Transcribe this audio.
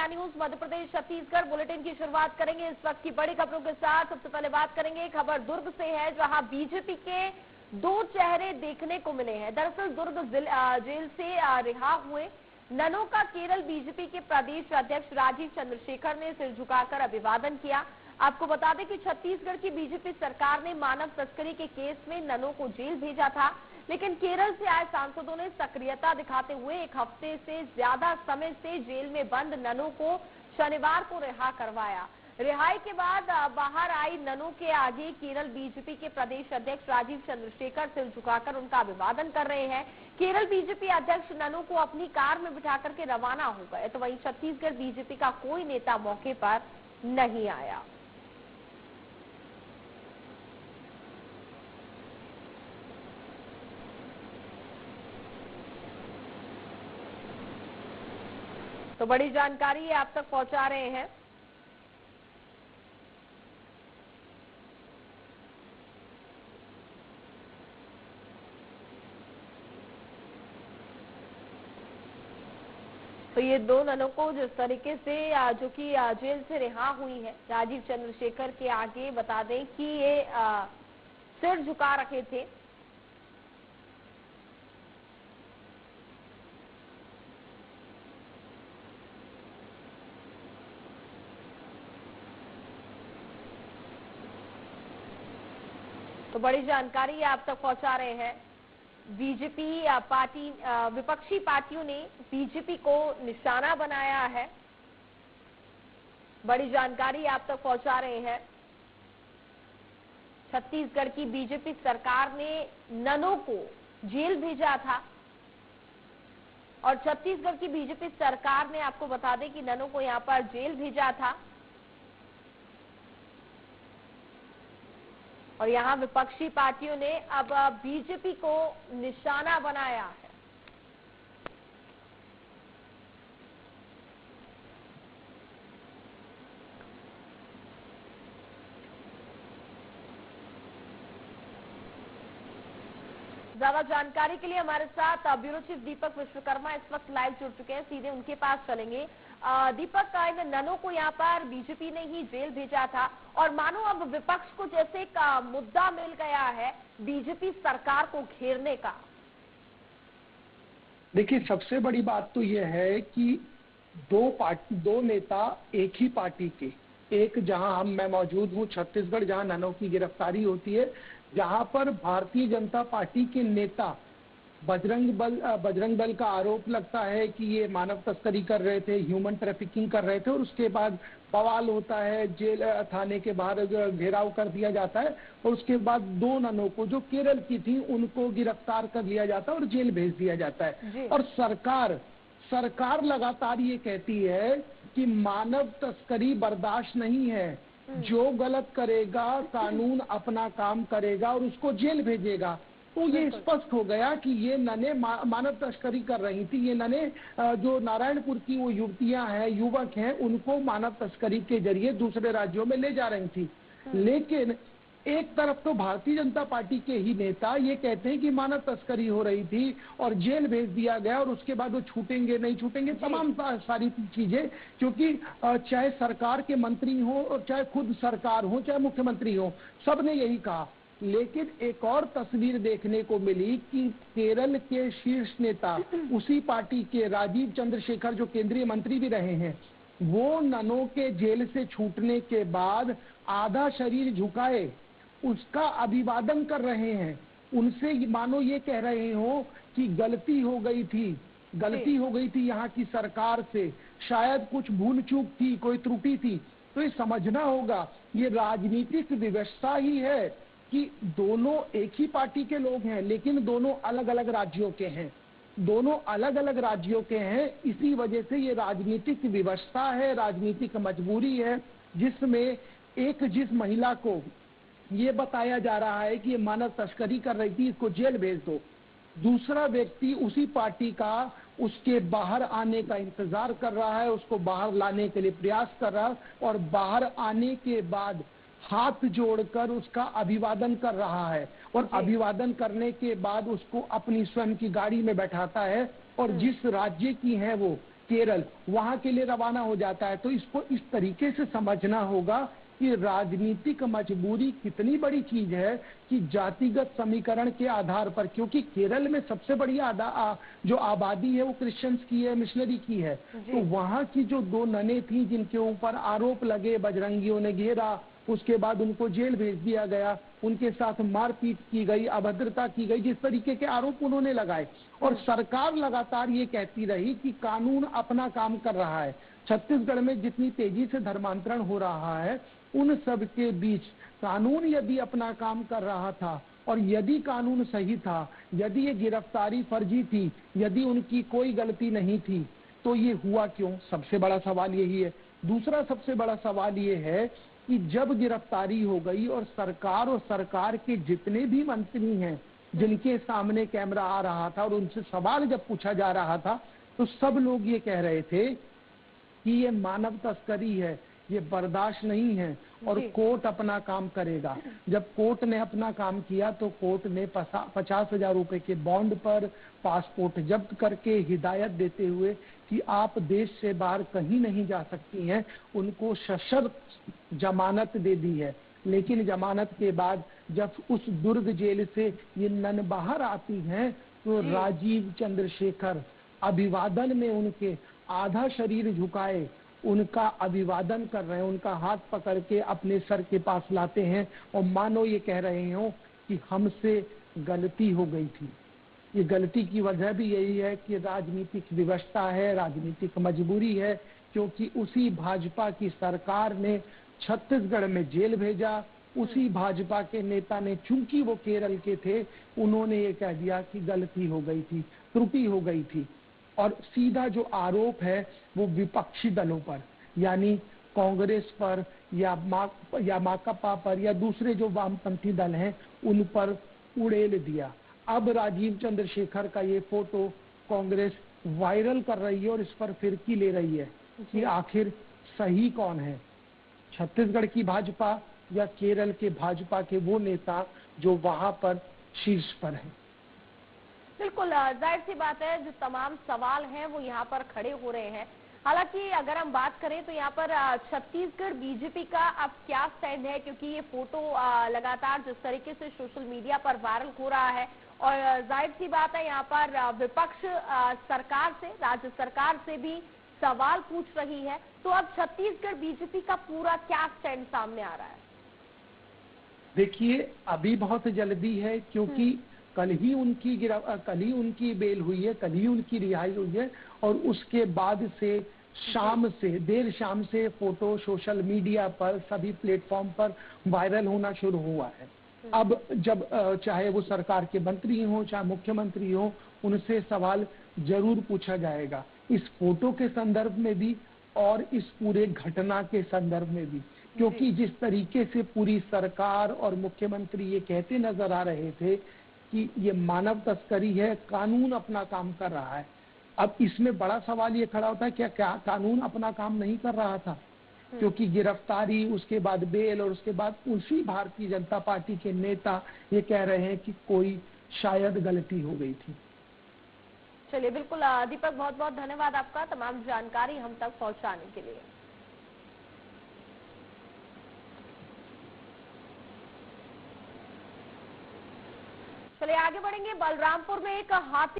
India news Madhya Pradesh Chhattisgarh bulletin की शुरुआत करेंगे इस वक्त की बड़ी खबरों के साथ। सबसे पहले बात करेंगे, खबर दुर्ग से है, जहां बीजेपी के 2 चेहरे देखने को मिले हैं। दरअसल दुर्ग जेल से रिहा हुए ननों का केरल बीजेपी के प्रदेश अध्यक्ष राजीव चंद्रशेखर ने सिर झुकाकर अभिवादन किया। आपको बता दें कि छत्तीसगढ़ की बीजेपी सरकार ने मानव तस्करी के केस में ननों को जेल भेजा था, लेकिन केरल से आए सांसदों ने सक्रियता दिखाते हुए 1 हफ्ते से ज्यादा समय से जेल में बंद ननों को शनिवार को रिहा करवाया। रिहाई के बाद बाहर आई ननों के आगे केरल बीजेपी के प्रदेश अध्यक्ष राजीव चंद्रशेखर सिर झुकाकर उनका अभिवादन कर रहे हैं। केरल बीजेपी अध्यक्ष ननों को अपनी कार में बिठा करके रवाना हो गए, तो वहीं छत्तीसगढ़ बीजेपी का कोई नेता मौके पर नहीं आया। तो बड़ी जानकारी आप तक पहुंचा रहे हैं। तो ये 2 ननों को जिस तरीके से जो कि जेल से रिहा हुई है राजीव चंद्रशेखर के आगे, बता दें कि ये सिर झुका रखे थे। तो बड़ी जानकारी आप तक पहुंचा रहे हैं। बीजेपी पार्टी, विपक्षी पार्टियों ने बीजेपी को निशाना बनाया है। बड़ी जानकारी आप तक पहुंचा रहे हैं। छत्तीसगढ़ की बीजेपी सरकार ने ननों को जेल भेजा था और छत्तीसगढ़ की बीजेपी सरकार ने, आपको बता दें कि ननों को यहां पर जेल भेजा था और यहां विपक्षी पार्टियों ने अब बीजेपी को निशाना बनाया है। ज्यादा जानकारी के लिए हमारे साथ ब्यूरो चीफ दीपक विश्वकर्मा इस वक्त लाइव जुड़ चुके हैं, सीधे उनके पास चलेंगे। दीपक, इन ननों को यहाँ पर बीजेपी ने ही जेल भेजा था और मानो अब विपक्ष को जैसे एक मुद्दा मिल गया है बीजेपी सरकार को घेरने का। देखिए, सबसे बड़ी बात तो यह है कि 2 नेता एक ही पार्टी के, एक जहां मैं मौजूद हूं छत्तीसगढ़, जहां ननों की गिरफ्तारी होती है, जहां पर भारतीय जनता पार्टी के नेता बजरंग दल का आरोप लगता है कि ये मानव तस्करी कर रहे थे, ह्यूमन ट्रैफिकिंग कर रहे थे, और उसके बाद बवाल होता है, जेल थाने के बाहर घेराव कर दिया जाता है और उसके बाद 2 ननों को जो केरल की थी उनको गिरफ्तार कर लिया जाता है और जेल भेज दिया जाता है। और सरकार लगातार ये कहती है कि मानव तस्करी बर्दाश्त नहीं है, जो गलत करेगा कानून अपना काम करेगा और उसको जेल भेजेगा। तो ये स्पष्ट हो गया कि ये नने मानव तस्करी कर रही थी। ये नने जो नारायणपुर की वो युवतियां हैं, युवक हैं, उनको मानव तस्करी के जरिए दूसरे राज्यों में ले जा रही थी। लेकिन एक तरफ तो भारतीय जनता पार्टी के ही नेता ये कहते हैं कि मानव तस्करी हो रही थी और जेल भेज दिया गया और उसके बाद वो छूटेंगे नहीं छूटेंगे, तमाम सारी चीजें, क्योंकि चाहे सरकार के मंत्री हो और चाहे खुद सरकार हो, चाहे मुख्यमंत्री हो, सबने यही कहा। लेकिन एक और तस्वीर देखने को मिली कि केरल के शीर्ष नेता, उसी पार्टी के राजीव चंद्रशेखर जो केंद्रीय मंत्री भी रहे हैं, वो ननों के जेल से छूटने के बाद आधा शरीर झुकाए उसका अभिवादन कर रहे हैं। उनसे मानो ये कह रहे हो कि गलती हो गई थी यहाँ की सरकार से, शायद कुछ भूल चूक थी, कोई त्रुटि थी। तो ये समझना होगा, ये राजनीतिक व्यवस्था ही है कि दोनों एक ही पार्टी के लोग हैं लेकिन दोनों अलग अलग राज्यों के हैं, इसी वजह से ये राजनीतिक व्यवस्था है, राजनीतिक मजबूरी है, जिसमें जिस महिला को ये बताया जा रहा है कि ये मानव तस्करी कर रही थी, इसको जेल भेज दो, दूसरा व्यक्ति उसी पार्टी का उसके बाहर आने का इंतजार कर रहा है, उसको बाहर लाने के लिए प्रयास कर रहा है और बाहर आने के बाद हाथ जोड़कर उसका अभिवादन कर रहा है और अभिवादन करने के बाद उसको अपनी स्वयं की गाड़ी में बैठाता है और जिस राज्य की है वो केरल, वहां के लिए रवाना हो जाता है। तो इसको इस तरीके से समझना होगा कि राजनीतिक मजबूरी कितनी बड़ी चीज है कि जातिगत समीकरण के आधार पर, क्योंकि केरल में सबसे बड़ी जो आबादी है वो क्रिश्चियंस की है, मिशनरी की है। तो वहां की जो 2 ननें थी जिनके ऊपर आरोप लगे, बजरंगियों ने घेरा, उसके बाद उनको जेल भेज दिया गया, उनके साथ मारपीट की गई, अभद्रता की गई, जिस तरीके के आरोप उन्होंने लगाए, और सरकार लगातार ये कहती रही कि कानून अपना काम कर रहा है। छत्तीसगढ़ में जितनी तेजी से धर्मांतरण हो रहा है, उन सब के बीच कानून यदि अपना काम कर रहा था, और यदि कानून सही था, यदि ये गिरफ्तारी फर्जी थी, यदि उनकी कोई गलती नहीं थी, तो ये हुआ क्यों? सबसे बड़ा सवाल यही है। दूसरा सबसे बड़ा सवाल ये है कि जब गिरफ्तारी हो गई और सरकार के जितने भी मंत्री हैं जिनके सामने कैमरा आ रहा था और उनसे सवाल जब पूछा जा रहा था, तो सब लोग ये कह रहे थे कि ये मानव तस्करी है, ये बर्दाश्त नहीं है, और कोर्ट अपना काम करेगा। जब कोर्ट ने अपना काम किया तो कोर्ट ने 50,000 रुपए के बॉन्ड पर पासपोर्ट जब्त करके हिदायत देते हुए कि आप देश से बाहर कहीं नहीं जा सकती हैं, उनको सशर्त जमानत दे दी है। लेकिन जमानत के बाद जब उस दुर्ग जेल से ये नन बाहर आती हैं, तो राजीव चंद्रशेखर अभिवादन में उनके आधा शरीर झुकाए उनका अभिवादन कर रहे हैं, उनका हाथ पकड़ के अपने सर के पास लाते हैं और मानो ये कह रहे हो कि हमसे गलती हो गई थी। ये गलती की वजह भी यही है कि राजनीतिक विवशता है, राजनीतिक मजबूरी है, क्योंकि उसी भाजपा की सरकार ने छत्तीसगढ़ में जेल भेजा, उसी भाजपा के नेता ने, चूंकि वो केरल के थे, उन्होंने ये कह दिया कि गलती हो गई थी, त्रुटि हो गई थी। और सीधा जो आरोप है वो विपक्षी दलों पर, यानी कांग्रेस पर या माकपा पर या दूसरे जो वामपंथी दल हैं उन पर उड़ेल दिया। अब राजीव चंद्रशेखर का ये फोटो कांग्रेस वायरल कर रही है और इस पर फिरकी ले रही है कि आखिर सही कौन है, छत्तीसगढ़ की भाजपा या केरल के भाजपा के वो नेता जो वहां पर शीर्ष पर है। बिल्कुल, जाहिर सी बात है, जो तमाम सवाल हैं वो यहाँ पर खड़े हो रहे हैं। हालांकि अगर हम बात करें तो यहाँ पर छत्तीसगढ़ बीजेपी का अब क्या स्टैंड है, क्योंकि ये फोटो लगातार जिस तरीके से सोशल मीडिया पर वायरल हो रहा है, और जाहिर सी बात है यहाँ पर विपक्ष सरकार से, राज्य सरकार से भी सवाल पूछ रही है। तो अब छत्तीसगढ़ बीजेपी का पूरा क्या स्टैंड सामने आ रहा है? देखिए, अभी बहुत जल्दी है, क्योंकि कल ही उनकी बेल हुई है, कल ही उनकी रिहाई हुई है, और उसके बाद से देर शाम से फोटो सोशल मीडिया पर सभी प्लेटफॉर्म पर वायरल होना शुरू हुआ है। अब जब चाहे वो सरकार के मंत्री हो, चाहे मुख्यमंत्री हो, उनसे सवाल जरूर पूछा जाएगा, इस फोटो के संदर्भ में भी और इस पूरे घटना के संदर्भ में भी। क्योंकि जिस तरीके से पूरी सरकार और मुख्यमंत्री ये कहते नजर आ रहे थे कि ये मानव तस्करी है, कानून अपना काम कर रहा है, अब इसमें बड़ा सवाल ये खड़ा होता है क्या कानून अपना काम नहीं कर रहा था? क्योंकि गिरफ्तारी, उसके बाद बेल, और उसके बाद उसी भारतीय जनता पार्टी के नेता ये कह रहे हैं कि कोई शायद गलती हो गई थी। चलिए, बिल्कुल दीपक, बहुत बहुत धन्यवाद आपका तमाम जानकारी हम तक पहुंचाने के लिए। चलिए आगे बढ़ेंगे। बलरामपुर में एक हाथी